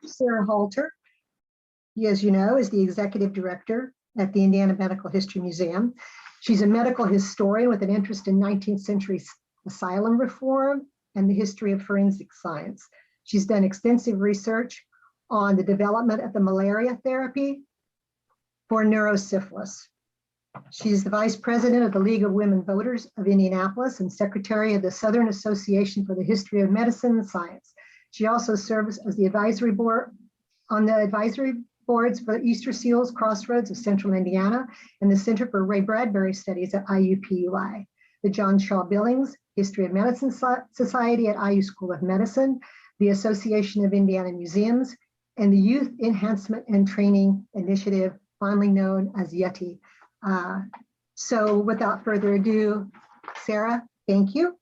Sarah Halter. He, as you know, is the executive director at the Indiana Medical History Museum. She's a medical historian with an interest in 19th century asylum reform and the history of forensic science. She's done extensive research on the development of the malaria therapy for neurosyphilis. She's the vice president of the League of Women Voters of Indianapolis and secretary of the Southern Association for the History of Medicine and Science. She also serves as the advisory board on the advisory boards for Easter Seals Crossroads of Central Indiana and the Center for Ray Bradbury Studies at IUPUI, the John Shaw Billings History of Medicine Society at IU School of Medicine, the Association of Indiana Museums, and the Youth Enhancement and Training Initiative, finally known as YETI. So without further ado, Sarah, thank you.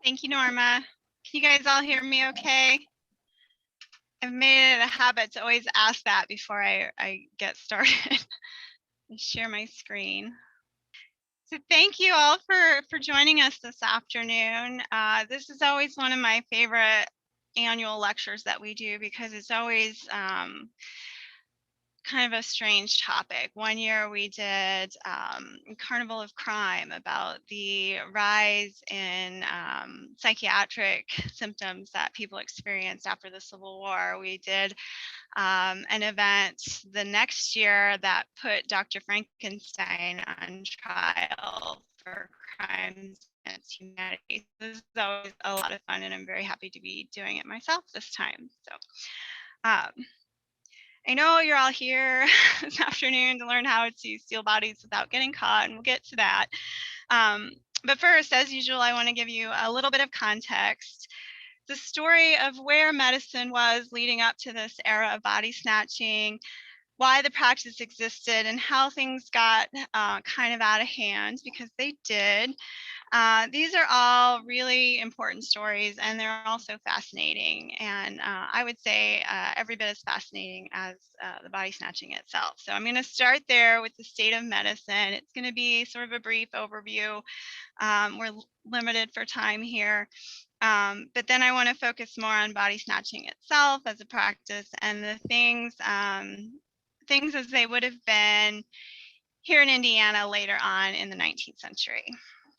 Thank you, Norma. Can you guys all hear me okay? I've made it a habit to always ask that before I get started. And share my screen. So thank you all for joining us this afternoon. This is always one of my favorite annual lectures that we do because it's always kind of a strange topic. One year we did Carnival of Crime about the rise in psychiatric symptoms that people experienced after the Civil War. We did an event the next year that put Dr. Frankenstein on trial for crimes against humanity. This is always a lot of fun, and I'm very happy to be doing it myself this time. So I know you're all here this afternoon to learn how to steal bodies without getting caught, and we'll get to that. But first, as usual, I want to give you a little bit of context. The story of where medicine was leading up to this era of body snatching, why the practice existed, and how things got kind of out of hand, because they did. These are all really important stories, and they're also fascinating. And I would say every bit as fascinating as the body snatching itself. So I'm going to start there with the state of medicine. It's going to be sort of a brief overview. We're limited for time here. But then I want to focus more on body snatching itself as a practice and the things as they would have been here in Indiana later on in the 19th century.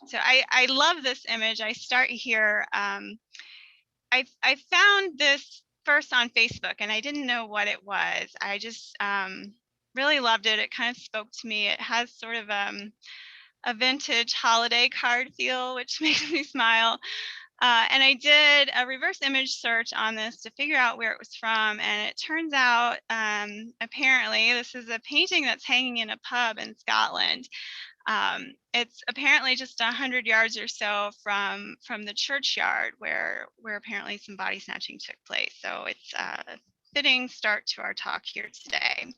So I love this image. I start here. I found this first on Facebook, and I didn't know what it was. I just really loved it. It kind of spoke to me. It has sort of a vintage holiday card feel, which makes me smile. And I did a reverse image search on this to figure out where it was from. And it turns out, apparently, this is a painting that's hanging in a pub in Scotland. It's apparently just 100 yards or so from the churchyard where apparently some body snatching took place. So it's a fitting start to our talk here today.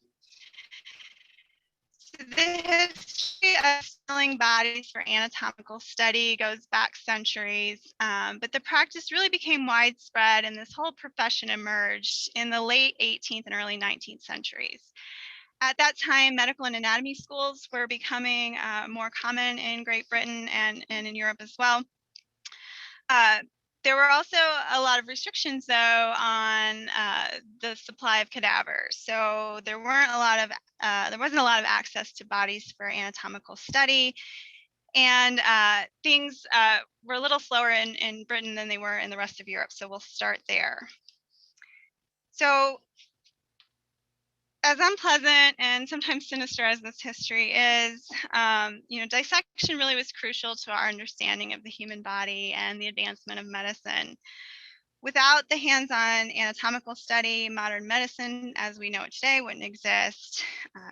So the history of stealing bodies for anatomical study goes back centuries, but the practice really became widespread, and this whole profession emerged in the late 18th and early 19th centuries. At that time, medical and anatomy schools were becoming more common in Great Britain and in Europe as well. There were also a lot of restrictions, though, on the supply of cadavers. So there wasn't a lot of access to bodies for anatomical study, and things were a little slower in Britain than they were in the rest of Europe. So we'll start there. So, as unpleasant and sometimes sinister as this history is, dissection really was crucial to our understanding of the human body and the advancement of medicine. Without the hands-on anatomical study, modern medicine as we know it today wouldn't exist.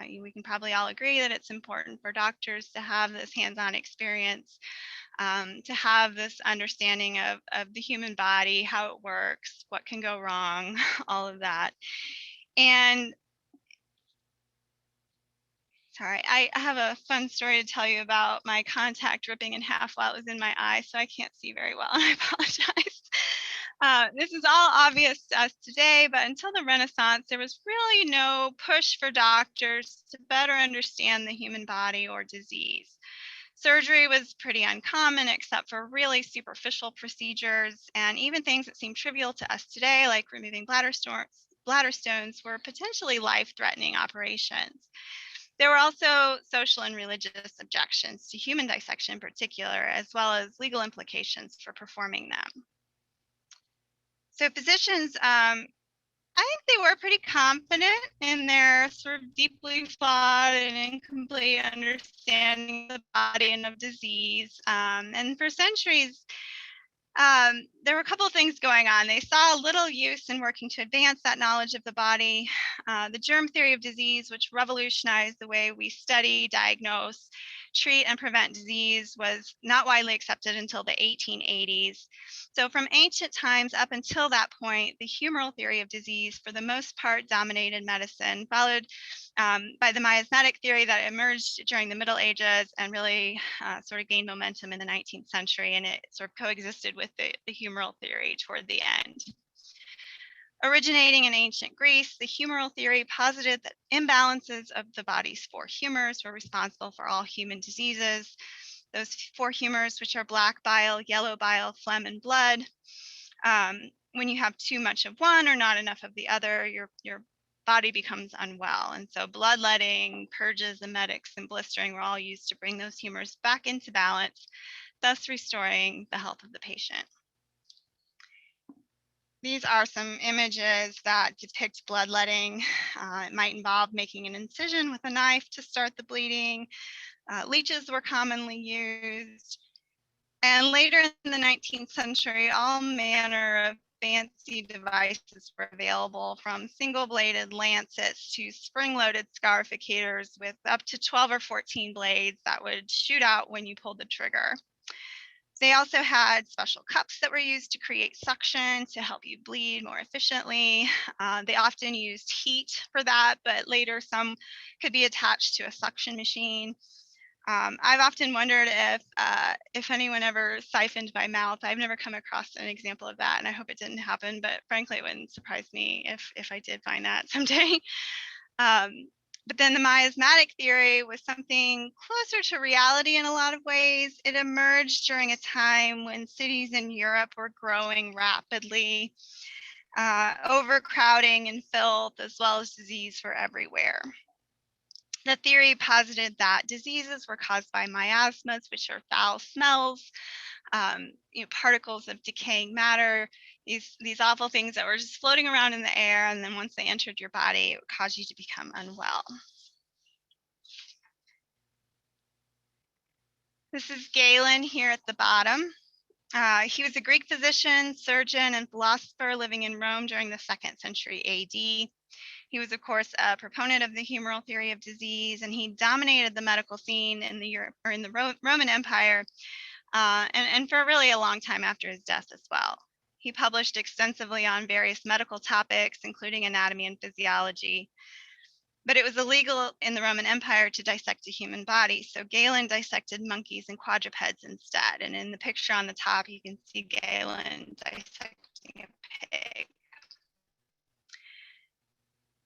We can probably all agree that it's important for doctors to have this hands-on experience, to have this understanding of the human body, how it works, what can go wrong, all of that. And sorry, I have a fun story to tell you about my contact ripping in half while it was in my eye, so I can't see very well, and I apologize. This is all obvious to us today, but until the Renaissance, there was really no push for doctors to better understand the human body or disease. Surgery was pretty uncommon except for really superficial procedures, and even things that seem trivial to us today, like removing bladder stones, bladder stones were potentially life-threatening operations. There were also social and religious objections to human dissection in particular, as well as legal implications for performing them. So physicians, I think they were pretty confident in their sort of deeply flawed and incomplete understanding of the body and of disease. And for centuries, there were a couple of things going on. They saw little use in working to advance that knowledge of the body. The germ theory of disease, which revolutionized the way we study, diagnose, treat, and prevent disease, was not widely accepted until the 1880s. So from ancient times up until that point, the humoral theory of disease, for the most part, dominated medicine, followed by the miasmatic theory that emerged during the Middle Ages and really sort of gained momentum in the 19th century, and it sort of coexisted with the humoral theory toward the end. Originating in ancient Greece, the humoral theory posited that imbalances of the body's four humors were responsible for all human diseases. Those four humors, which are black bile, yellow bile, phlegm, and blood. When you have too much of one or not enough of the other, your body becomes unwell. And so bloodletting, purges, emetics, and blistering were all used to bring those humors back into balance, thus restoring the health of the patient. These are some images that depict bloodletting. It might involve making an incision with a knife to start the bleeding. Leeches were commonly used. And later in the 19th century, all manner of fancy devices were available, from single-bladed lancets to spring-loaded scarificators with up to 12 or 14 blades that would shoot out when you pulled the trigger. They also had special cups that were used to create suction to help you bleed more efficiently. They often used heat for that, but later some could be attached to a suction machine. I've often wondered if anyone ever siphoned by mouth. I've never come across an example of that, and I hope it didn't happen, but frankly, it wouldn't surprise me if I did find that someday. But then the miasmatic theory was something closer to reality in a lot of ways. It emerged during a time when cities in Europe were growing rapidly. Overcrowding and filth, as well as disease, were everywhere. The theory posited that diseases were caused by miasmas, which are foul smells, particles of decaying matter, these awful things that were just floating around in the air, and then once they entered your body, it would cause you to become unwell. This is Galen here at the bottom. He was a Greek physician, surgeon, and philosopher living in Rome during the 2nd century AD. He was, of course, a proponent of the humoral theory of disease, and he dominated the medical scene in the Roman Empire, and for really a long time after his death as well. He published extensively on various medical topics, including anatomy and physiology. But it was illegal in the Roman Empire to dissect a human body, so Galen dissected monkeys and quadrupeds instead. And in the picture on the top, you can see Galen dissecting a pig.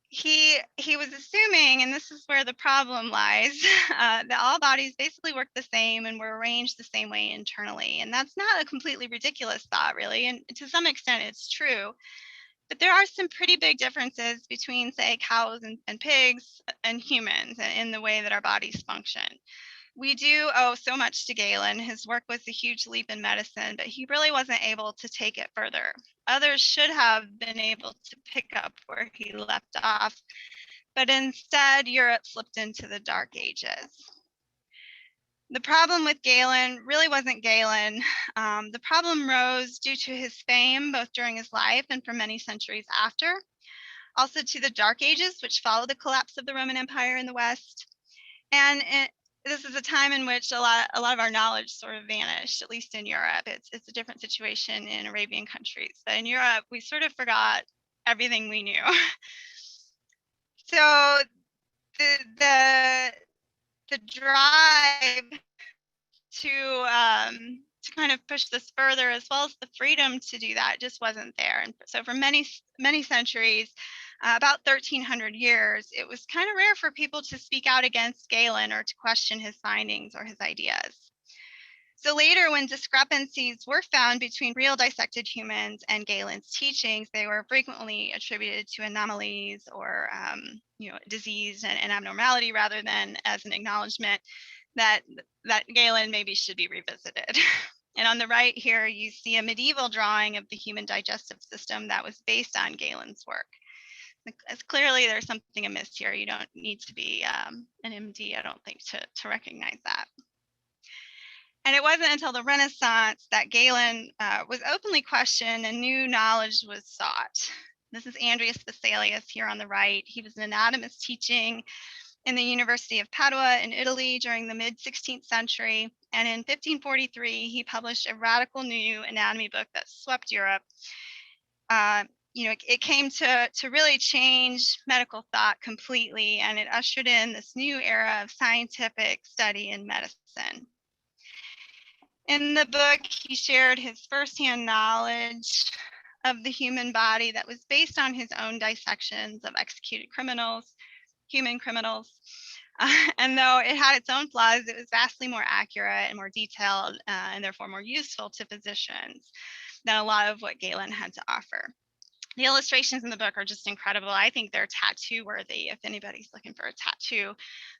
He was assuming, and this is where the problem lies, that all bodies basically work the same and were arranged the same way internally. And that's not a completely ridiculous thought, really. And to some extent, it's true. But there are some pretty big differences between, say, cows and pigs and humans in the way that our bodies function. We do owe so much to Galen. His work was a huge leap in medicine, but he really wasn't able to take it further. Others should have been able to pick up where he left off, but instead Europe slipped into the Dark Ages. The problem with Galen really wasn't Galen. The problem rose due to his fame, both during his life and for many centuries after. Also to the Dark Ages, which followed the collapse of the Roman Empire in the West. And this is a time in which a lot of our knowledge sort of vanished, at least in Europe. It's a different situation in Arabian countries. But in Europe, we sort of forgot everything we knew. So the drive to kind of push this further, as well as the freedom to do that, just wasn't there. And so for many centuries, about 1300 years, it was kind of rare for people to speak out against Galen or to question his findings or his ideas. So later, when discrepancies were found between real dissected humans and Galen's teachings, they were frequently attributed to anomalies or disease and abnormality, rather than as an acknowledgement that Galen maybe should be revisited. And on the right here, you see a medieval drawing of the human digestive system that was based on Galen's work. As clearly, there's something amiss here. You don't need to be an MD, I don't think, to recognize that. And it wasn't until the Renaissance that Galen was openly questioned and new knowledge was sought. This is Andreas Vesalius here on the right. He was an anatomist teaching in the University of Padua in Italy during the mid-16th century. And in 1543, he published a radical new anatomy book that swept Europe. It came to really change medical thought completely, and it ushered in this new era of scientific study in medicine. In the book, he shared his firsthand knowledge of the human body that was based on his own dissections of executed criminals, human criminals. And though it had its own flaws, it was vastly more accurate and more detailed, and therefore more useful to physicians than a lot of what Galen had to offer. The illustrations in the book are just incredible. I think they're tattoo worthy. If anybody's looking for a tattoo,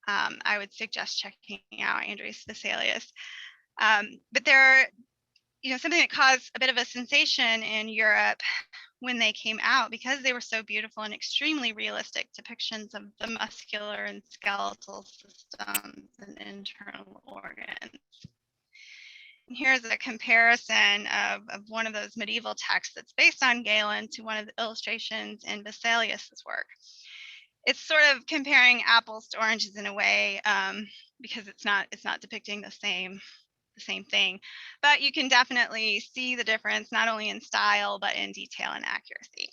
I would suggest checking out Andreas Vesalius. But they're, something that caused a bit of a sensation in Europe when they came out, because they were so beautiful and extremely realistic depictions of the muscular and skeletal systems and internal organs. And here's a comparison of one of those medieval texts that's based on Galen to one of the illustrations in Vesalius's work. It's sort of comparing apples to oranges in a way, because it's not depicting the same thing, but you can definitely see the difference, not only in style, but in detail and accuracy.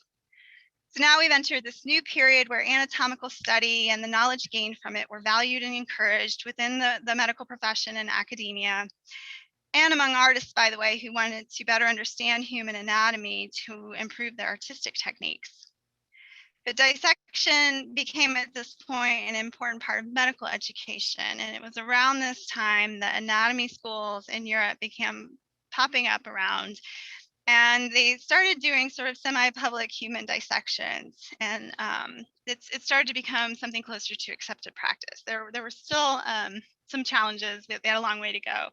So now we've entered this new period where anatomical study and the knowledge gained from it were valued and encouraged within the medical profession and academia, and among artists, by the way, who wanted to better understand human anatomy to improve their artistic techniques. But dissection became at this point an important part of medical education, and it was around this time that anatomy schools in Europe began popping up around, and they started doing sort of semi-public human dissections, and it started to become something closer to accepted practice. There were still some challenges; they had a long way to go.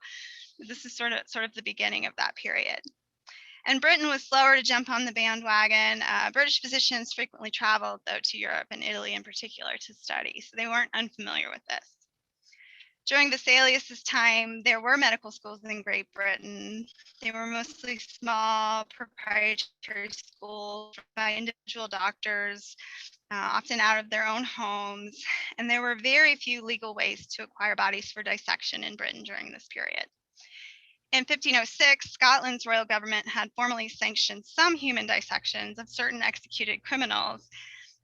This is sort of the beginning of that period. And Britain was slower to jump on the bandwagon. British physicians frequently traveled, though, to Europe and Italy in particular to study, so they weren't unfamiliar with this. During Vesalius's time, there were medical schools in Great Britain. They were mostly small proprietary schools by individual doctors, often out of their own homes, and there were very few legal ways to acquire bodies for dissection in Britain during this period. In 1506, Scotland's royal government had formally sanctioned some human dissections of certain executed criminals.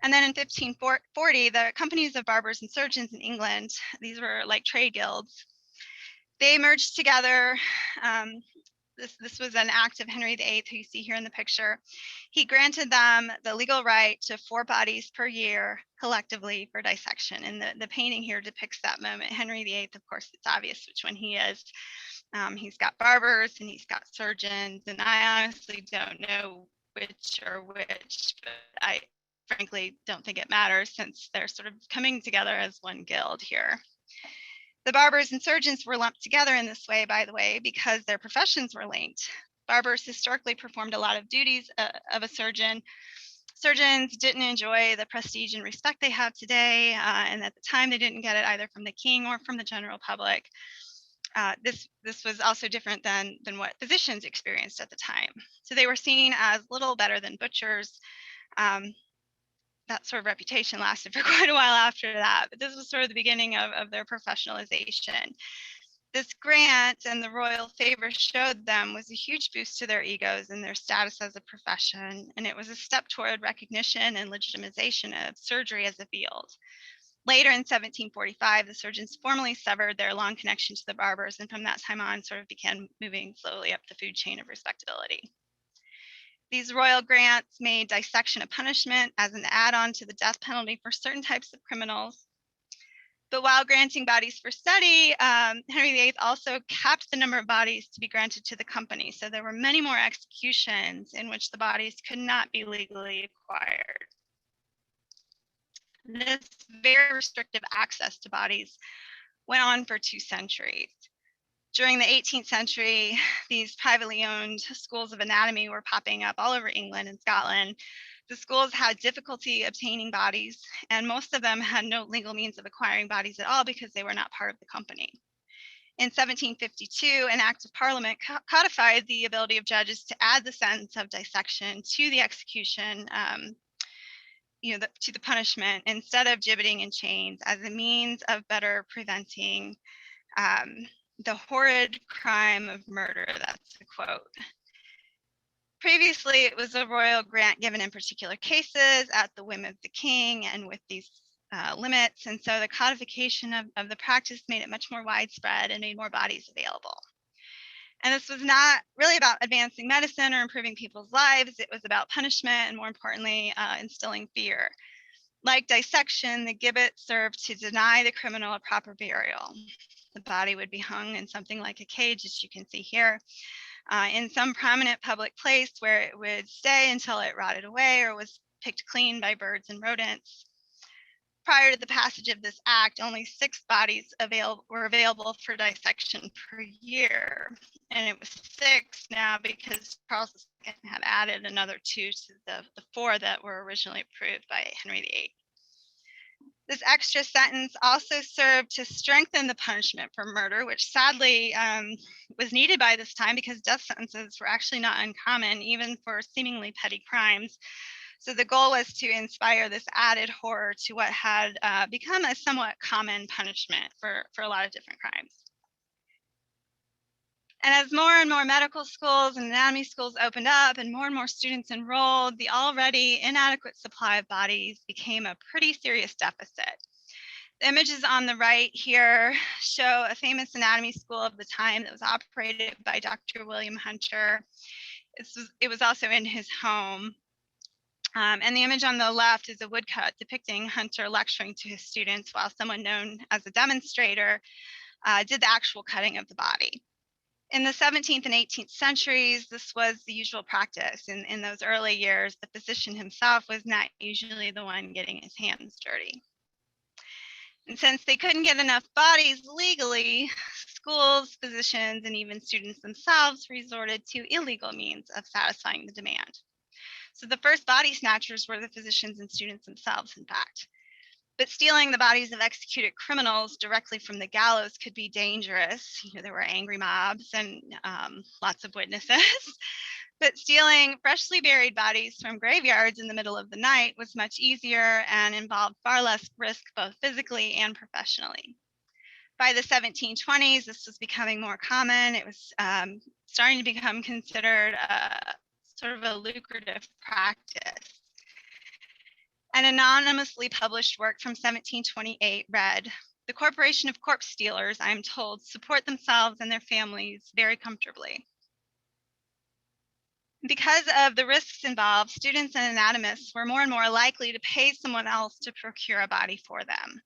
And then in 1540, the companies of barbers and surgeons in England, these were like trade guilds, they merged together. This was an act of Henry VIII, who you see here in the picture. He granted them the legal right to 4 bodies per year collectively for dissection. And the painting here depicts that moment. Henry VIII, of course, it's obvious which one he is. He's got barbers and he's got surgeons, and I honestly don't know which or which, but I frankly don't think it matters, since they're sort of coming together as one guild here. The barbers and surgeons were lumped together in this way, by the way, because their professions were linked. Barbers historically performed a lot of duties of a surgeon. Surgeons didn't enjoy the prestige and respect they have today, and at the time they didn't get it either from the king or from the general public. This was also different than what physicians experienced at the time. So they were seen as little better than butchers. That sort of reputation lasted for quite a while after that, but this was sort of the beginning of their professionalization. This grant and the royal favor showed them was a huge boost to their egos and their status as a profession, and it was a step toward recognition and legitimization of surgery as a field. Later in 1745, the surgeons formally severed their long connection to the barbers, and from that time on sort of began moving slowly up the food chain of respectability. These royal grants made dissection a punishment as an add-on to the death penalty for certain types of criminals. But while granting bodies for study, Henry VIII also capped the number of bodies to be granted to the company. So there were many more executions in which the bodies could not be legally acquired. This very restrictive access to bodies went on for 2 centuries. During the 18th century, these privately owned schools of anatomy were popping up all over England and Scotland. The schools had difficulty obtaining bodies, and most of them had no legal means of acquiring bodies at all because they were not part of the company. In 1752, an act of parliament codified the ability of judges to add the sentence of dissection to the execution, to the punishment, instead of gibbeting in chains, as a means of better preventing the horrid crime of murder. That's a quote. Previously, it was a royal grant given in particular cases at the whim of the king and with these limits. And so the codification of the practice made it much more widespread and made more bodies available. And this was not really about advancing medicine or improving people's lives. It was about punishment and, more importantly, instilling fear. Like dissection, the gibbet served to deny the criminal a proper burial. The body would be hung in something like a cage, as you can see here, in some prominent public place where it would stay until it rotted away or was picked clean by birds and rodents. Prior to the passage of this act, only 6 bodies were available for dissection per year. And it was 6 now because Charles II had added another 2 to the 4 that were originally approved by Henry VIII. This extra sentence also served to strengthen the punishment for murder, which sadly was needed by this time because death sentences were actually not uncommon, even for seemingly petty crimes. So the goal was to inspire this added horror to what had become a somewhat common punishment for a lot of different crimes. And as more and more medical schools and anatomy schools opened up and more students enrolled, the already inadequate supply of bodies became a pretty serious deficit. The images on the right here show a famous anatomy school of the time that was operated by Dr. William Hunter. It was also in his home. And the image on the left is a woodcut depicting Hunter lecturing to his students while someone known as a demonstrator did the actual cutting of the body. In the 17th and 18th centuries, this was the usual practice. In those early years, the physician himself was not usually the one getting his hands dirty. And since they couldn't get enough bodies legally, schools, physicians, and even students themselves resorted to illegal means of satisfying the demand. So the first body snatchers were the physicians and students themselves, in fact. But stealing the bodies of executed criminals directly from the gallows could be dangerous. There were angry mobs and lots of witnesses. But stealing freshly buried bodies from graveyards in the middle of the night was much easier and involved far less risk, both physically and professionally. By the 1720s, this was becoming more common. It was starting to become considered sort of a lucrative practice. An anonymously published work from 1728 read, "The Corporation of Corpse Stealers, I am told, support themselves and their families very comfortably." Because of the risks involved, students and anatomists were more and more likely to pay someone else to procure a body for them.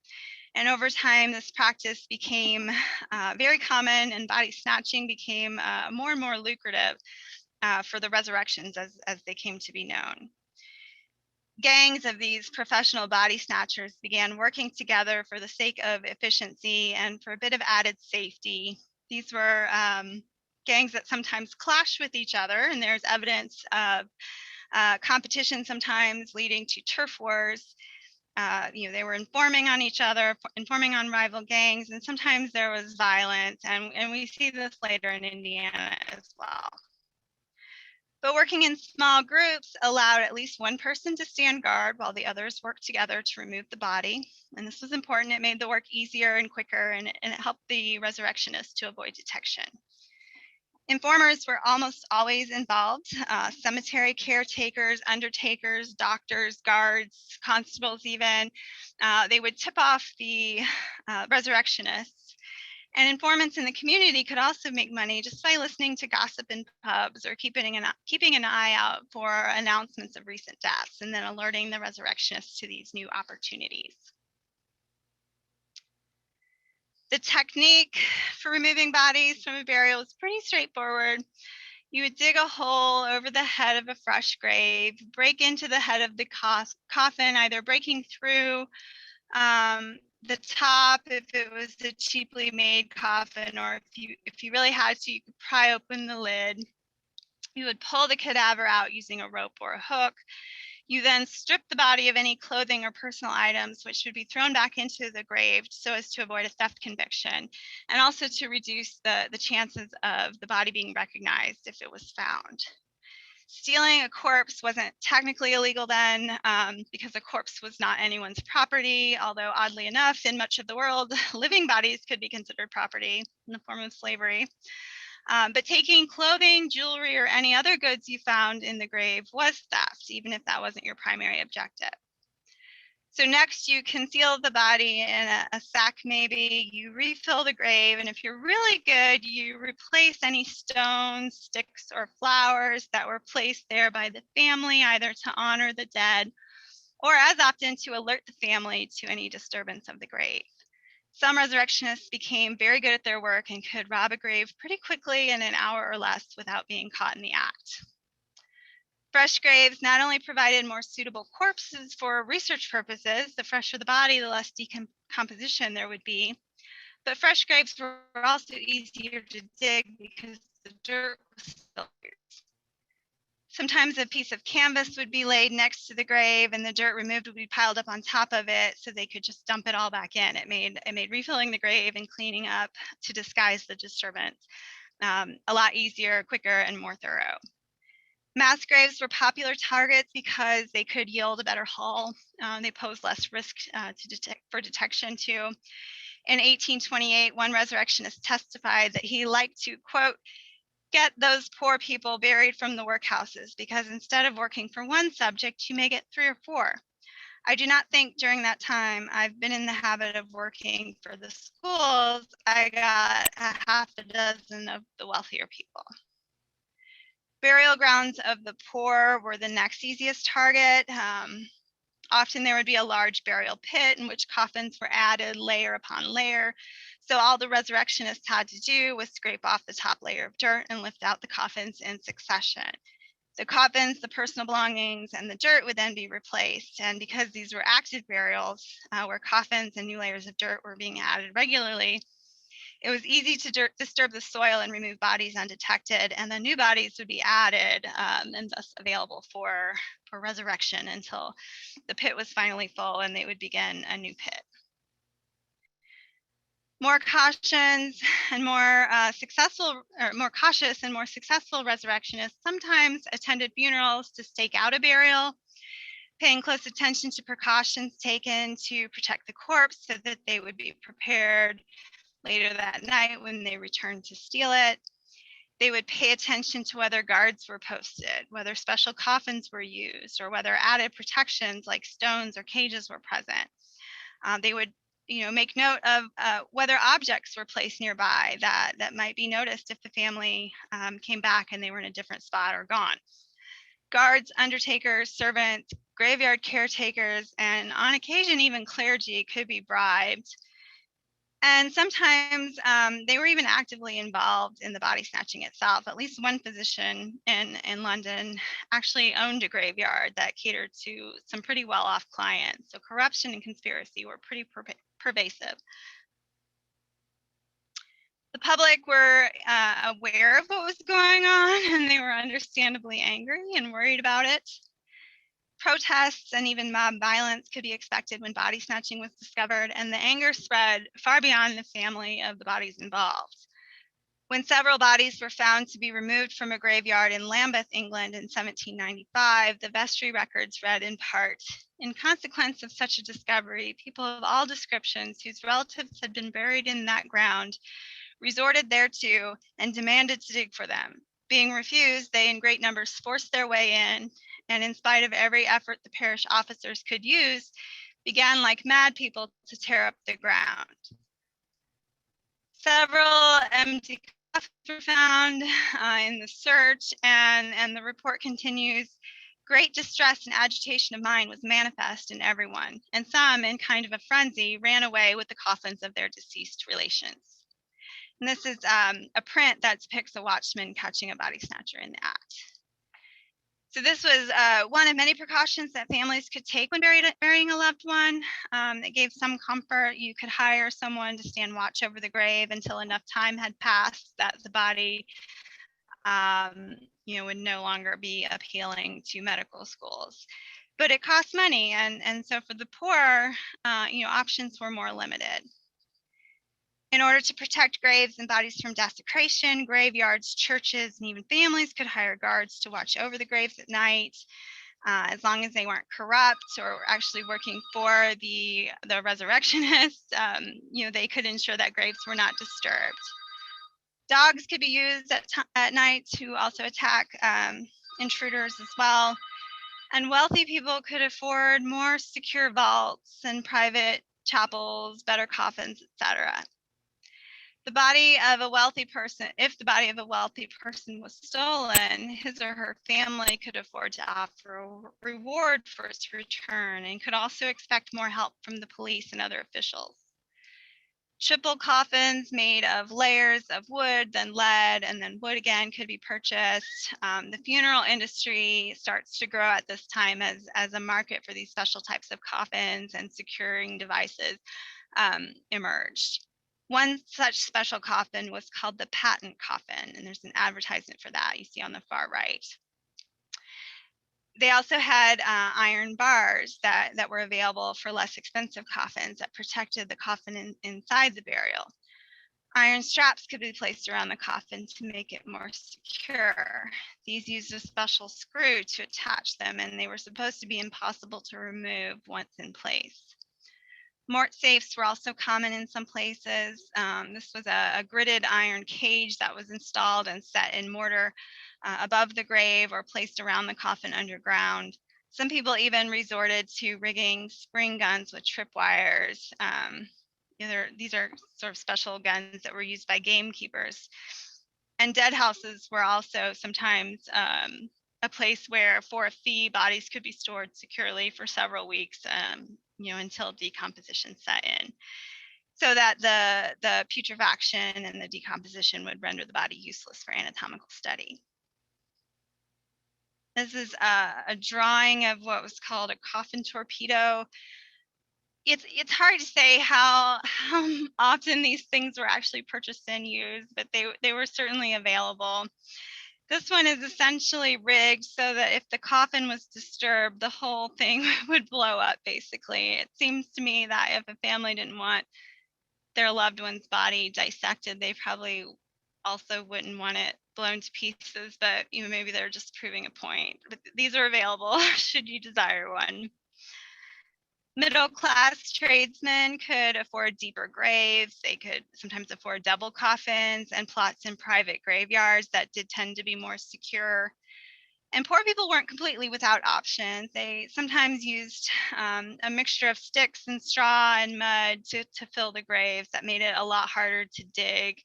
And over time, this practice became very common, and body snatching became more and more lucrative for the resurrections as they came to be known. Gangs of these professional body snatchers began working together for the sake of efficiency and for a bit of added safety. These were gangs that sometimes clashed with each other, and there's evidence of competition sometimes leading to turf wars. They were informing on each other, informing on rival gangs, and sometimes there was violence, and we see this later in Indiana as well. But working in small groups allowed at least one person to stand guard while the others worked together to remove the body. And this was important. It made the work easier and quicker, and it helped the resurrectionists to avoid detection. Informers were almost always involved. Cemetery caretakers, undertakers, doctors, guards, constables even. They would tip off the resurrectionists. And informants in the community could also make money just by listening to gossip in pubs or keeping an eye out for announcements of recent deaths and then alerting the resurrectionists to these new opportunities. The technique for removing bodies from a burial is pretty straightforward. You would dig a hole over the head of a fresh grave, break into the head of the coffin, either breaking through the top if it was a cheaply made coffin, or if you really had to, you could pry open the lid. You would pull the cadaver out using a rope or a hook. You then strip the body of any clothing or personal items, which would be thrown back into the grave so as to avoid a theft conviction, and also to reduce the chances of the body being recognized if it was found. Stealing a corpse wasn't technically illegal then, because a corpse was not anyone's property, although oddly enough, in much of the world, living bodies could be considered property in the form of slavery. But taking clothing, jewelry, or any other goods you found in the grave was theft, even if that wasn't your primary objective. So next, you conceal the body in a sack maybe, you refill the grave, and if you're really good, you replace any stones, sticks, or flowers that were placed there by the family, either to honor the dead, or as often to alert the family to any disturbance of the grave. Some resurrectionists became very good at their work and could rob a grave pretty quickly in an hour or less without being caught in the act. Fresh graves not only provided more suitable corpses for research purposes, the fresher the body, the less decomposition there would be, but fresh graves were also easier to dig because the dirt was still here. Sometimes a piece of canvas would be laid next to the grave and the dirt removed would be piled up on top of it so they could just dump it all back in. It made refilling the grave and cleaning up to disguise the disturbance a lot easier, quicker, and more thorough. Mass graves were popular targets because they could yield a better haul. They posed less risk for detection too. In 1828, one resurrectionist testified that he liked to, quote, get those poor people buried from the workhouses because instead of working for one subject, you may get 3 or 4. I do not think during that time I've been in the habit of working for the schools. I got a half a dozen of the wealthier people. Burial grounds of the poor were the next easiest target. Often there would be a large burial pit in which coffins were added layer upon layer. So all the resurrectionists had to do was scrape off the top layer of dirt and lift out the coffins in succession. The coffins, the personal belongings, and the dirt would then be replaced. And because these were active burials where coffins and new layers of dirt were being added regularly, it was easy to disturb the soil and remove bodies undetected, and the new bodies would be added and thus available for resurrection until the pit was finally full and they would begin a new pit. More cautions and more cautious and more successful resurrectionists sometimes attended funerals to stake out a burial, paying close attention to precautions taken to protect the corpse so that they would be prepared later that night when they returned to steal it. They would pay attention to whether guards were posted, whether special coffins were used, or whether added protections like stones or cages were present. They would make note of whether objects were placed nearby that might be noticed if the family came back and they were in a different spot or gone. Guards, undertakers, servants, graveyard caretakers, and on occasion even clergy could be bribed. And sometimes they were even actively involved in the body snatching itself. At least one physician in London actually owned a graveyard that catered to some pretty well-off clients. So corruption and conspiracy were pretty pervasive. The public were aware of what was going on, and they were understandably angry and worried about it. Protests and even mob violence could be expected when body snatching was discovered, and the anger spread far beyond the family of the bodies involved. When several bodies were found to be removed from a graveyard in Lambeth, England in 1795, the vestry records read in part, "In consequence of such a discovery, people of all descriptions whose relatives had been buried in that ground resorted thereto and demanded to dig for them. Being refused, they in great numbers forced their way in, and in spite of every effort the parish officers could use, began like mad people to tear up the ground. Several empty coffins were found in the search, and the report continues, Great distress and agitation of mind was manifest in everyone, and some, in kind of a frenzy, ran away with the coffins of their deceased relations. And this is a print that depicts a watchman catching a body snatcher in the act. So this was one of many precautions that families could take when burying a loved one. It gave some comfort. You could hire someone to stand watch over the grave until enough time had passed that the body would no longer be appealing to medical schools. But it cost money, and so for the poor, options were more limited. In order to protect graves and bodies from desecration, graveyards, churches, and even families could hire guards to watch over the graves at night, as long as they weren't corrupt or actually working for the resurrectionists. They could ensure that graves were not disturbed. Dogs could be used at night to also attack intruders as well. And wealthy people could afford more secure vaults and private chapels, better coffins, etc. The body of a wealthy person, if the body of a wealthy person was stolen, his or her family could afford to offer a reward for its return and could also expect more help from the police and other officials. Triple coffins made of layers of wood, then lead, and then wood again could be purchased. The funeral industry starts to grow at this time as a market for these special types of coffins and securing devices emerged. One such special coffin was called the patent coffin, and there's an advertisement for that you see on the far right. They also had iron bars that were available for less expensive coffins that protected the coffin inside the burial. Iron straps could be placed around the coffin to make it more secure. These used a special screw to attach them, and they were supposed to be impossible to remove once in place. Mort safes were also common in some places. This was a gridded iron cage that was installed and set in mortar above the grave or placed around the coffin underground. Some people even resorted to rigging spring guns with tripwires. These are sort of special guns that were used by gamekeepers. And dead houses were also sometimes a place where, for a fee, bodies could be stored securely for several weeks, until decomposition set in, so that the putrefaction and the decomposition would render the body useless for anatomical study. This is a drawing of what was called a coffin torpedo. It's hard to say how often these things were actually purchased and used, but they were certainly available. This one is essentially rigged so that if the coffin was disturbed, the whole thing would blow up, basically. It seems to me that if a family didn't want their loved one's body dissected, they probably also wouldn't want it blown to pieces, but maybe they're just proving a point. But these are available should you desire one. Middle-class tradesmen could afford deeper graves. They could sometimes afford double coffins and plots in private graveyards that did tend to be more secure. And poor people weren't completely without options. They sometimes used a mixture of sticks and straw and mud to fill the graves. That made it a lot harder to dig.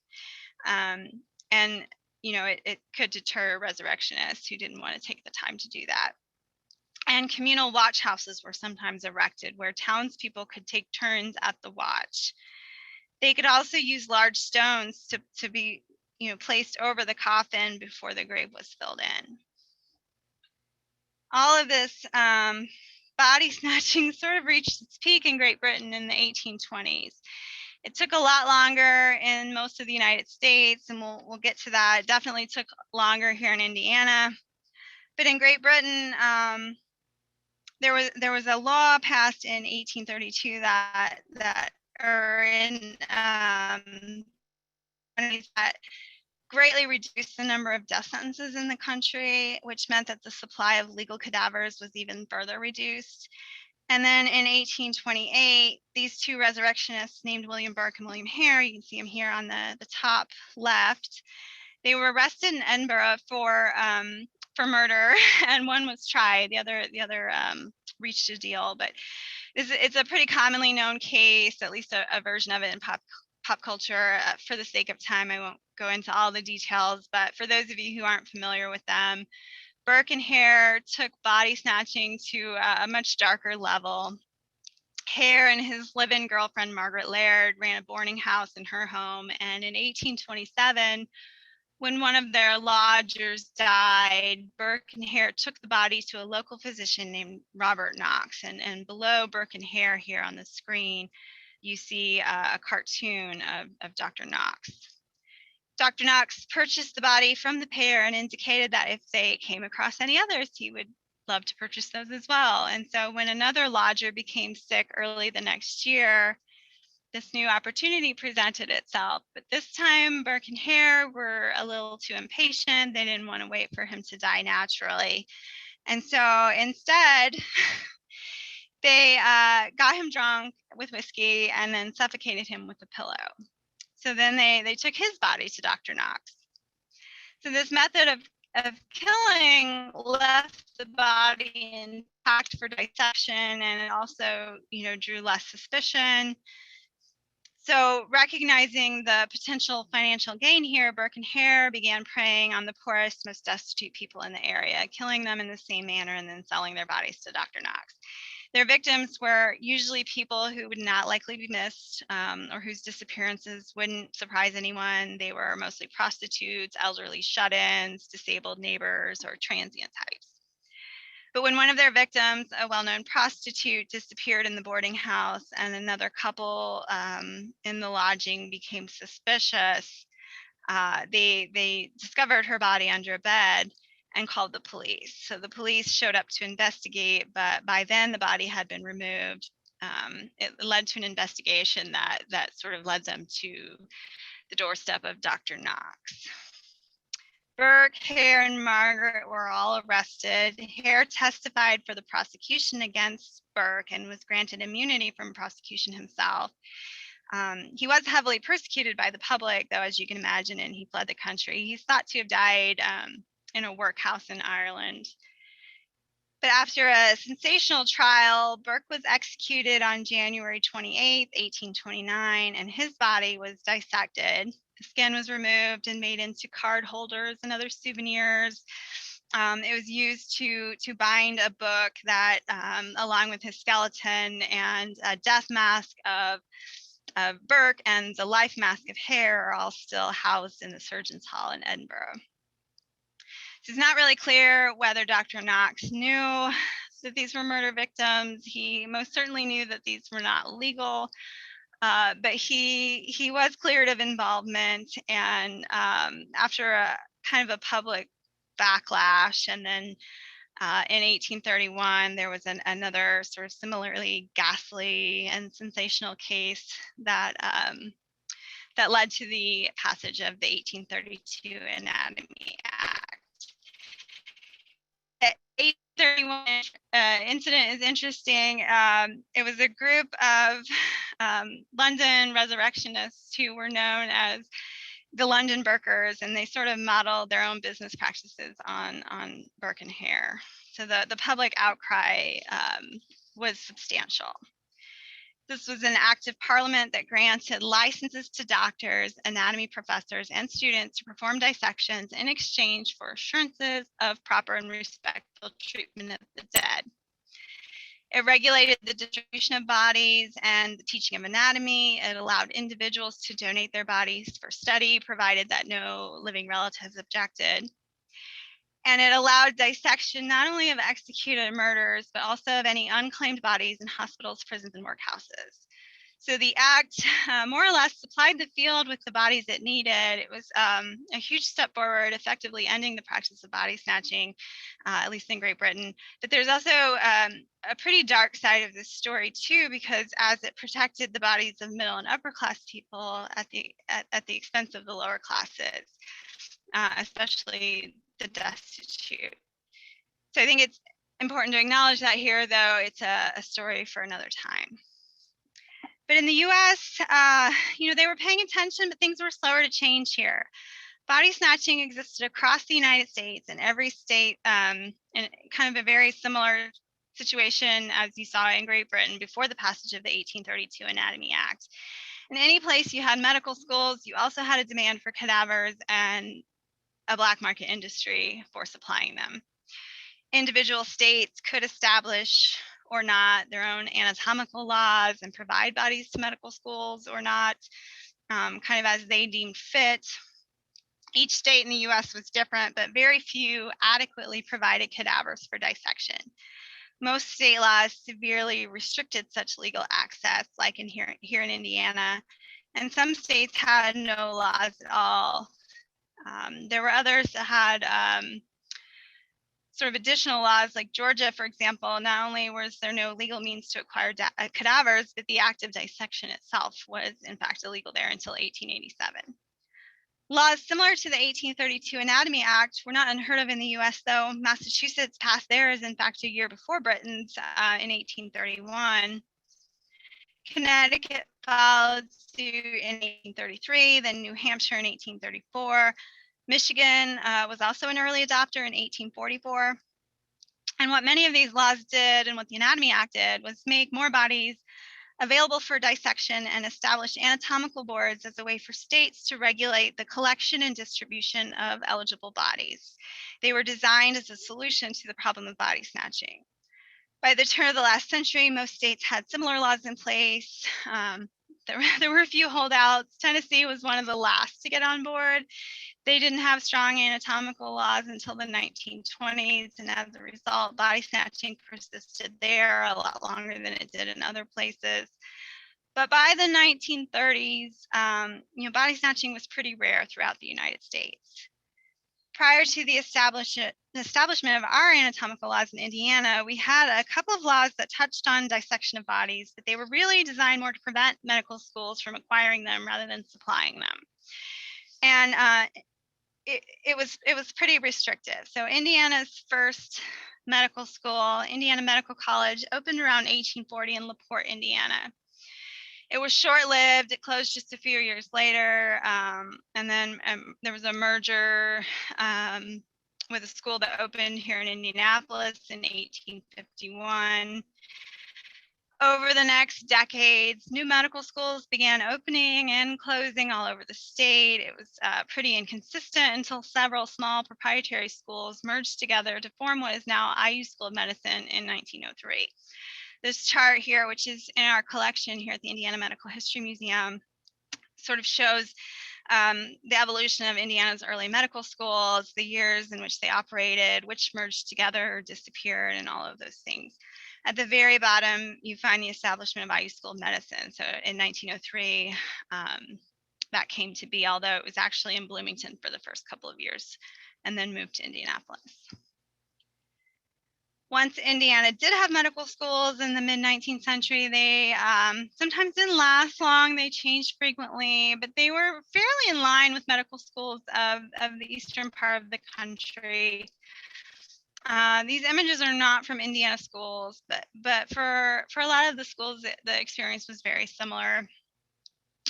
It could deter resurrectionists who didn't want to take the time to do that. And communal watch houses were sometimes erected where townspeople could take turns at the watch. They could also use large stones to be placed over the coffin before the grave was filled in. All of this body snatching sort of reached its peak in Great Britain in the 1820s. It took a lot longer in most of the United States, and we'll get to that. It definitely took longer here in Indiana. But in Great Britain, there was a law passed in 1832 that greatly reduced the number of death sentences in the country, which meant that the supply of legal cadavers was even further reduced. And then in 1828, these two resurrectionists named William Burke and William Hare, you can see them here on the top left, they were arrested in Edinburgh for murder, and one was tried. The other reached a deal, but it's a pretty commonly known case, at least a version of it in pop culture. For the sake of time, I won't go into all the details, but for those of you who aren't familiar with them, Burke and Hare took body snatching to a much darker level. Hare and his live-in girlfriend, Margaret Laird, ran a boarding house in her home. And in 1827, when one of their lodgers died, Burke and Hare took the body to a local physician named Robert Knox. And below Burke and Hare here on the screen, you see a cartoon of Dr. Knox. Dr. Knox purchased the body from the pair and indicated that if they came across any others, he would love to purchase those as well. And so when another lodger became sick early the next year, this new opportunity presented itself. But this time, Burke and Hare were a little too impatient. They didn't want to wait for him to die naturally. And so instead, they got him drunk with whiskey and then suffocated him with a pillow. So then they took his body to Dr. Knox. So this method of killing left the body intact for dissection, and it also, drew less suspicion. So recognizing the potential financial gain here, Burke and Hare began preying on the poorest, most destitute people in the area, killing them in the same manner and then selling their bodies to Dr. Knox. Their victims were usually people who would not likely be missed or whose disappearances wouldn't surprise anyone. They were mostly prostitutes, elderly shut-ins, disabled neighbors, or transient types. But when one of their victims, a well-known prostitute, disappeared in the boarding house and another couple in the lodging became suspicious, they discovered her body under a bed and called the police. So the police showed up to investigate, but by then the body had been removed. It led to an investigation that sort of led them to the doorstep of Dr. Knox. Burke, Hare, and Margaret were all arrested. Hare testified for the prosecution against Burke and was granted immunity from prosecution himself. He was heavily persecuted by the public, though, as you can imagine, and he fled the country. He's thought to have died in a workhouse in Ireland. But after a sensational trial, Burke was executed on January 28, 1829, and his body was dissected. The skin was removed and made into card holders and other souvenirs. It was used to bind a book that, along with his skeleton and a death mask of Burke and the life mask of Hare, are all still housed in the Surgeons' Hall in Edinburgh. So it's not really clear whether Dr. Knox knew that these were murder victims. He most certainly knew that these were not legal. But he was cleared of involvement, and after a kind of a public backlash, and then in 1831 there was another sort of similarly ghastly and sensational case that led to the passage of the 1832 Anatomy Act. The 1831 incident is interesting. It was a group of London resurrectionists who were known as the London Burkers, and they sort of modeled their own business practices on Burke and Hare. So the public outcry was substantial. This was an act of parliament that granted licenses to doctors, anatomy professors, and students to perform dissections in exchange for assurances of proper and respectful treatment of the dead. It regulated the distribution of bodies and the teaching of anatomy. It allowed individuals to donate their bodies for study, provided that no living relatives objected. And it allowed dissection not only of executed murders, but also of any unclaimed bodies in hospitals, prisons, and workhouses. So the act more or less supplied the field with the bodies it needed. It was a huge step forward, effectively ending the practice of body snatching, at least in Great Britain. But there's also a pretty dark side of this story too, because as it protected the bodies of middle and upper class people at the expense of the lower classes, especially the destitute. So I think it's important to acknowledge that here, though it's a story for another time. But in the US, they were paying attention, but things were slower to change here. Body snatching existed across the United States, and every state in kind of a very similar situation as you saw in Great Britain before the passage of the 1832 Anatomy Act. In any place you had medical schools, you also had a demand for cadavers and a black market industry for supplying them. individual states could establish or not their own anatomical laws and provide bodies to medical schools or not, kind of as they deemed fit. Each state in the US was different, but very few adequately provided cadavers for dissection. Most state laws severely restricted such legal access, like here in Indiana, and some states had no laws at all. There were others that had sort of additional laws, like Georgia, for example. Not only was there no legal means to acquire cadavers, but the act of dissection itself was in fact illegal there until 1887. Laws similar to the 1832 Anatomy Act were not unheard of in the US, though. Massachusetts passed theirs, in fact, a year before Britain's in 1831. Connecticut followed suit in 1833, then New Hampshire in 1834. Michigan was also an early adopter in 1844. And what many of these laws did and what the Anatomy Act did was make more bodies available for dissection and establish anatomical boards as a way for states to regulate the collection and distribution of eligible bodies. They were designed as a solution to the problem of body snatching. By the turn of the last century, most states had similar laws in place. There were a few holdouts. Tennessee was one of the last to get on board. They didn't have strong anatomical laws until the 1920s, and as a result, body snatching persisted there a lot longer than it did in other places. But by the 1930s, body snatching was pretty rare throughout the United States. Prior to the establishment of our anatomical laws in Indiana, we had a couple of laws that touched on dissection of bodies, but they were really designed more to prevent medical schools from acquiring them rather than supplying them. And it was pretty restrictive. So Indiana's first medical school, Indiana Medical College, opened around 1840 in LaPorte, Indiana. It was short-lived. It closed just a few years later, and then there was a merger with a school that opened here in Indianapolis in 1851. Over the next decades, new medical schools began opening and closing all over the state. It was pretty inconsistent until several small proprietary schools merged together to form what is now IU School of Medicine in 1903. This chart here, which is in our collection here at the Indiana Medical History Museum, sort of shows the evolution of Indiana's early medical schools, the years in which they operated, which merged together or disappeared, and all of those things. At the very bottom, you find the establishment of IU School of Medicine. So in 1903, that came to be, although it was actually in Bloomington for the first couple of years and then moved to Indianapolis. Once Indiana did have medical schools in the mid-19th century, they sometimes didn't last long. They changed frequently, but they were fairly in line with medical schools of the eastern part of the country. These images are not from Indiana schools, but for a lot of the schools, the experience was very similar.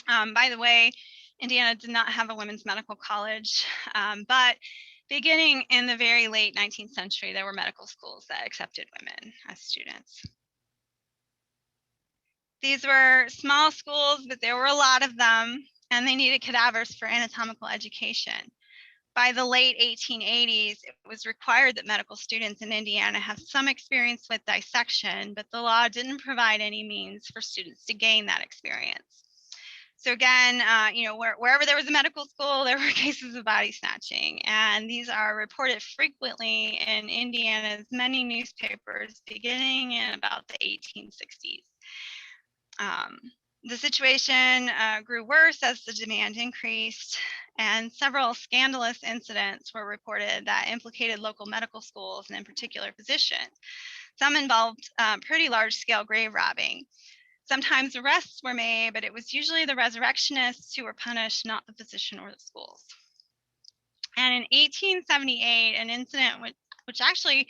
By the way, Indiana did not have a women's medical college, but beginning in the very late 19th century, there were medical schools that accepted women as students. These were small schools, but there were a lot of them, and they needed cadavers for anatomical education. By the late 1880s, it was required that medical students in Indiana have some experience with dissection, but the law didn't provide any means for students to gain that experience. So again, wherever there was a medical school, there were cases of body snatching, and these are reported frequently in Indiana's many newspapers beginning in about the 1860s. The situation grew worse as the demand increased, and several scandalous incidents were reported that implicated local medical schools and in particular physicians. Some involved pretty large-scale grave robbing. Sometimes arrests were made, but it was usually the resurrectionists who were punished, not the physician or the schools. And in 1878, an incident which actually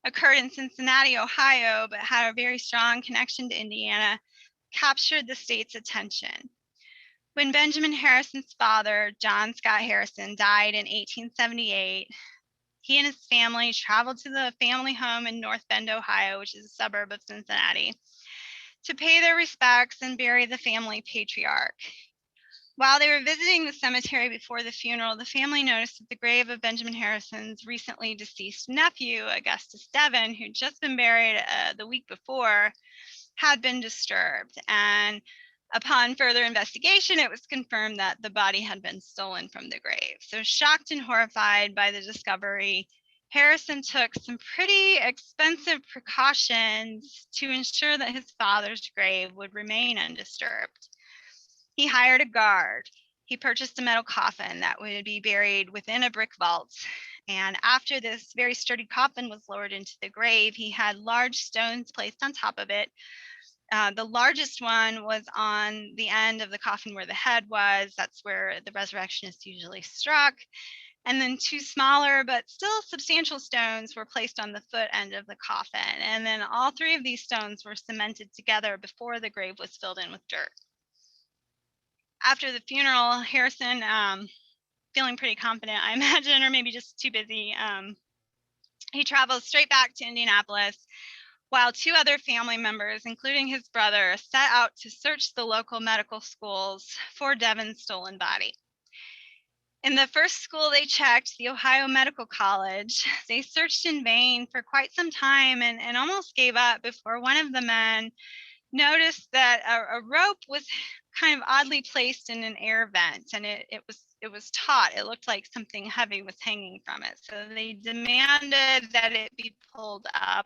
occurred in Cincinnati, Ohio, but had a very strong connection to Indiana, captured the state's attention. When Benjamin Harrison's father, John Scott Harrison, died in 1878, he and his family traveled to the family home in North Bend, Ohio, which is a suburb of Cincinnati, to pay their respects and bury the family patriarch. While they were visiting the cemetery before the funeral, the family noticed that the grave of Benjamin Harrison's recently deceased nephew, Augustus Devon, who'd just been buried the week before, had been disturbed. And upon further investigation, it was confirmed that the body had been stolen from the grave. So, shocked and horrified by the discovery, Harrison took some pretty expensive precautions to ensure that his father's grave would remain undisturbed. He hired a guard. He purchased a metal coffin that would be buried within a brick vault. And after this very sturdy coffin was lowered into the grave, he had large stones placed on top of it. The largest one was on the end of the coffin where the head was. That's where the resurrectionist usually struck. And then two smaller but still substantial stones were placed on the foot end of the coffin. And then all three of these stones were cemented together before the grave was filled in with dirt. After the funeral, Harrison, feeling pretty confident, I imagine, or maybe just too busy, he travels straight back to Indianapolis, while two other family members, including his brother, set out to search the local medical schools for Devon's stolen body. In the first school they checked, the Ohio Medical College, they searched in vain for quite some time and almost gave up before one of the men noticed that a rope was kind of oddly placed in an air vent, and it was taut. It looked like something heavy was hanging from it. So they demanded that it be pulled up,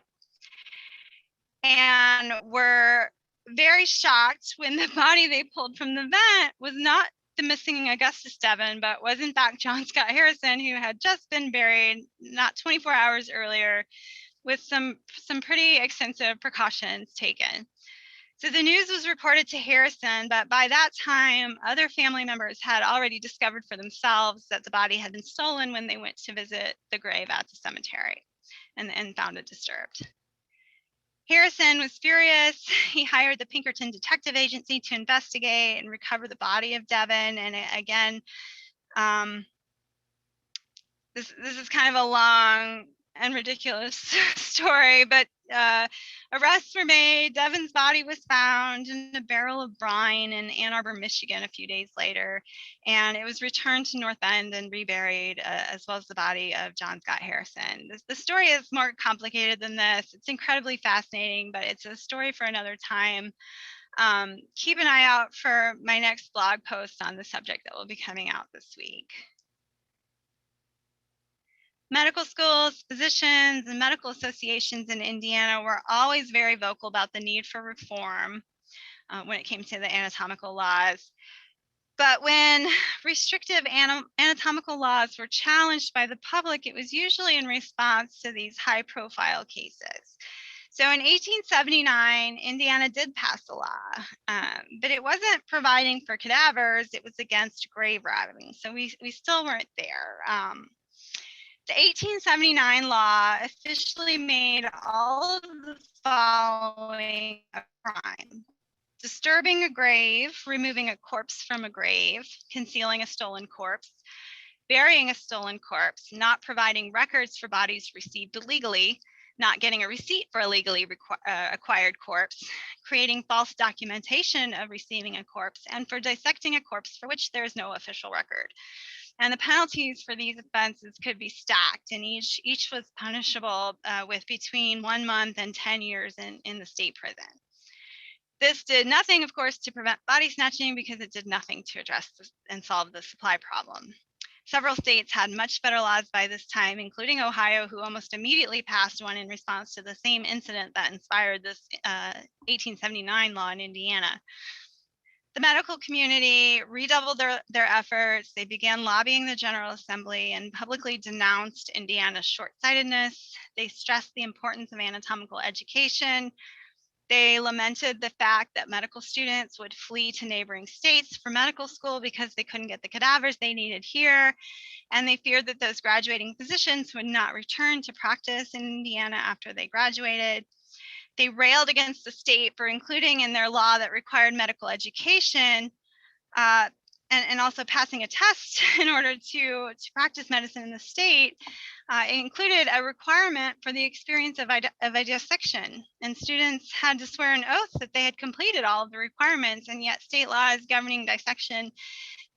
and were very shocked when the body they pulled from the vent was not the missing Augustus Devon, but was in fact John Scott Harrison, who had just been buried not 24 hours earlier with some pretty extensive precautions taken. So the news was reported to Harrison, but by that time, other family members had already discovered for themselves that the body had been stolen when they went to visit the grave at the cemetery and found it disturbed. Harrison was furious. He hired the Pinkerton Detective Agency to investigate and recover the body of Devon. And again, this is kind of a long and ridiculous story, but arrests were made. Devon's body was found in a barrel of brine in Ann Arbor, Michigan a few days later, and it was returned to North End and reburied, as well as the body of John Scott Harrison. The story is more complicated than this. It's incredibly fascinating, but it's a story for another time. Keep an eye out for my next blog post on the subject that will be coming out this week. Medical schools, physicians, and medical associations in Indiana were always very vocal about the need for reform when it came to the anatomical laws. But when restrictive anatomical laws were challenged by the public, it was usually in response to these high-profile cases. So in 1879, Indiana did pass a law, but it wasn't providing for cadavers, it was against grave robbing. So we still weren't there. The 1879 law officially made all of the following a crime: disturbing a grave, removing a corpse from a grave, concealing a stolen corpse, burying a stolen corpse, not providing records for bodies received illegally, not getting a receipt for a legally acquired corpse, creating false documentation of receiving a corpse, and for dissecting a corpse for which there is no official record. And the penalties for these offenses could be stacked, and each was punishable with between 1 month and 10 years in the state prison. This did nothing, of course, to prevent body snatching, because it did nothing to address and solve the supply problem. Several states had much better laws by this time, including Ohio, who almost immediately passed one in response to the same incident that inspired this 1879 law in Indiana. The medical community redoubled their efforts. They began lobbying the General Assembly and publicly denounced Indiana's short-sightedness. They stressed the importance of anatomical education. They lamented the fact that medical students would flee to neighboring states for medical school because they couldn't get the cadavers they needed here. And they feared that those graduating physicians would not return to practice in Indiana after they graduated. They railed against the state for including in their law that required medical education and also passing a test in order to practice medicine in the state. It included a requirement for the experience of a dissection, and students had to swear an oath that they had completed all of the requirements, and yet state laws governing dissection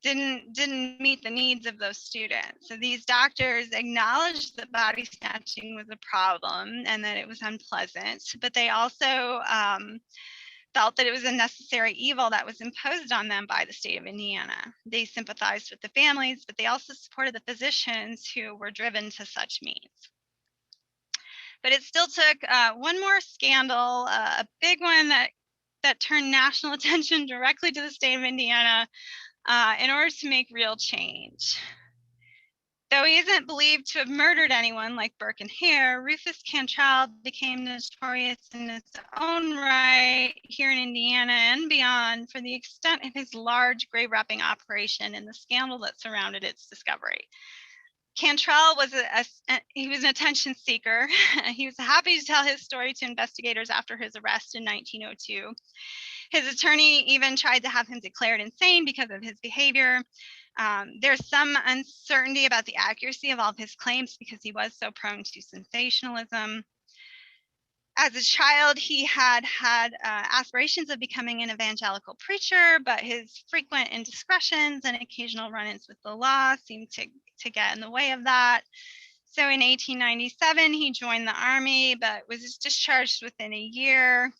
didn't meet the needs of those students. So these doctors acknowledged that body snatching was a problem and that it was unpleasant, but they also felt that it was a necessary evil that was imposed on them by the state of Indiana. They sympathized with the families, but they also supported the physicians who were driven to such means. But it still took one more scandal, a big one that turned national attention directly to the state of Indiana in order to make real change. Though he isn't believed to have murdered anyone like Burke and Hare, Rufus Cantrell became notorious in its own right here in Indiana and beyond for the extent of his large grave wrapping operation and the scandal that surrounded its discovery. Cantrell was he was an attention seeker. He was happy to tell his story to investigators after his arrest in 1902. His attorney even tried to have him declared insane because of his behavior. There's some uncertainty about the accuracy of all of his claims because he was so prone to sensationalism. As a child, he had aspirations of becoming an evangelical preacher, but his frequent indiscretions and occasional run-ins with the law seemed to get in the way of that. So in 1897, he joined the Army, but was discharged within a year.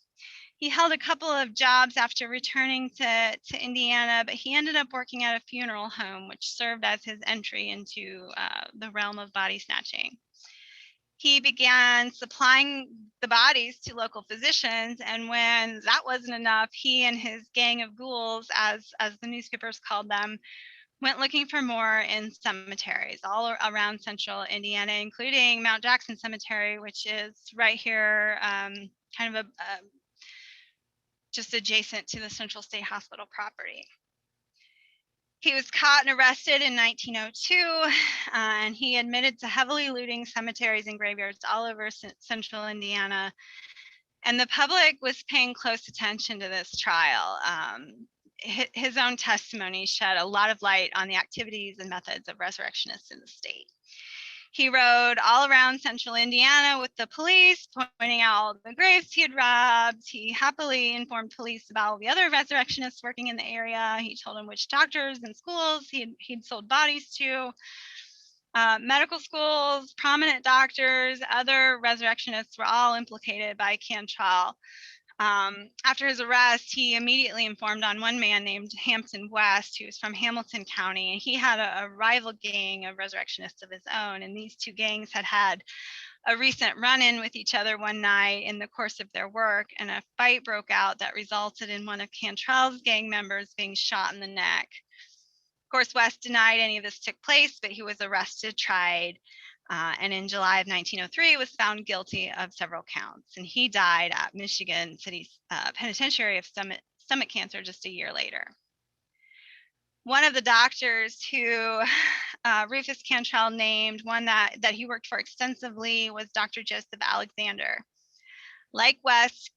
He held a couple of jobs after returning to Indiana, but he ended up working at a funeral home, which served as his entry into the realm of body snatching. He began supplying the bodies to local physicians, and when that wasn't enough, he and his gang of ghouls, as the newspapers called them, went looking for more in cemeteries all around central Indiana, including Mount Jackson Cemetery, which is right here, kind of just adjacent to the Central State Hospital property. He was caught and arrested in 1902, and he admitted to heavily looting cemeteries and graveyards all over central Indiana. And the public was paying close attention to this trial. His own testimony shed a lot of light on the activities and methods of resurrectionists in the state. He rode all around central Indiana with the police, pointing out all the graves he had robbed. He happily informed police about all the other resurrectionists working in the area. He told them which doctors and schools he'd sold bodies to. Medical schools, prominent doctors, other resurrectionists were all implicated by Cantrell. After his arrest, he immediately informed on one man named Hampton West, who was from Hamilton County, and he had a rival gang of resurrectionists of his own, and these two gangs had a recent run-in with each other one night in the course of their work, and a fight broke out that resulted in one of Cantrell's gang members being shot in the neck. Of course, West denied any of this took place, but he was arrested, tried, and in July of 1903 was found guilty of several counts, and he died at Michigan City Penitentiary of stomach cancer just a year later. One of the doctors who Rufus Cantrell named, one that he worked for extensively, was Dr. Joseph Alexander. Like West,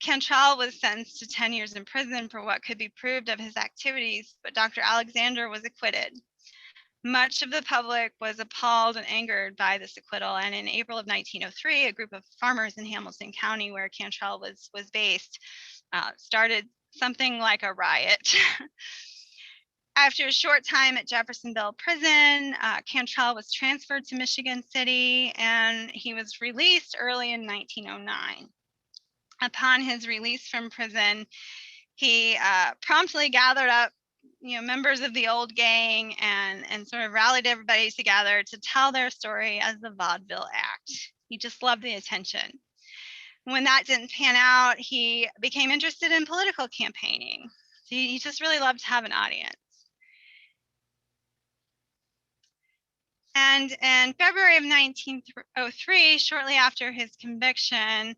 Cantrell was sentenced to 10 years in prison for what could be proved of his activities, but Dr. Alexander was acquitted. Much of the public was appalled and angered by this acquittal, and in April of 1903, a group of farmers in Hamilton County, where Cantrell was based, started something like a riot. After a short time at Jeffersonville Prison, Cantrell was transferred to Michigan City, and he was released early in 1909. Upon his release from prison, he promptly gathered up members of the old gang and sort of rallied everybody together to tell their story as the Vaudeville Act. He just loved the attention. When that didn't pan out, he became interested in political campaigning. He just really loved to have an audience. And in February of 1903, shortly after his conviction,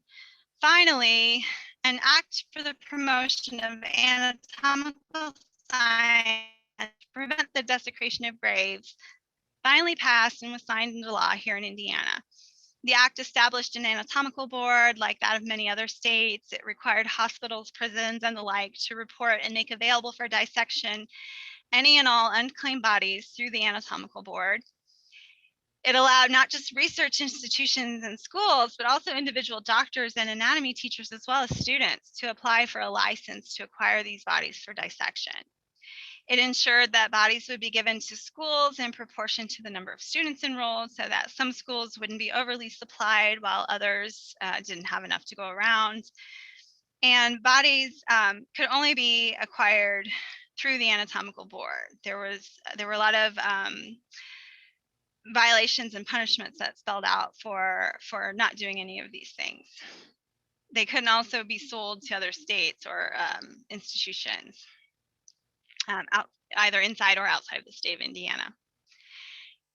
finally, an act for the promotion of anatomical science to prevent the desecration of graves finally passed and was signed into law here in Indiana. The act established an anatomical board like that of many other states. It required hospitals, prisons, and the like to report and make available for dissection any and all unclaimed bodies through the anatomical board. It allowed not just research institutions and schools, but also individual doctors and anatomy teachers, as well as students, to apply for a license to acquire these bodies for dissection. It ensured that bodies would be given to schools in proportion to the number of students enrolled, so that some schools wouldn't be overly supplied while others didn't have enough to go around. And bodies could only be acquired through the anatomical board. There were a lot of violations and punishments that spelled out for not doing any of these things. They couldn't also be sold to other states or institutions, either inside or outside of the state of Indiana.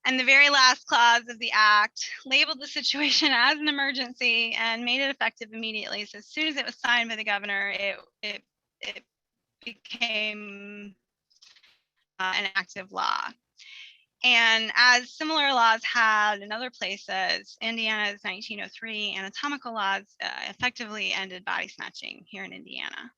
And the very last clause of the act labeled the situation as an emergency and made it effective immediately. So as soon as it was signed by the governor, it became an active law. And as similar laws had in other places, Indiana's 1903 anatomical laws effectively ended body snatching here in Indiana.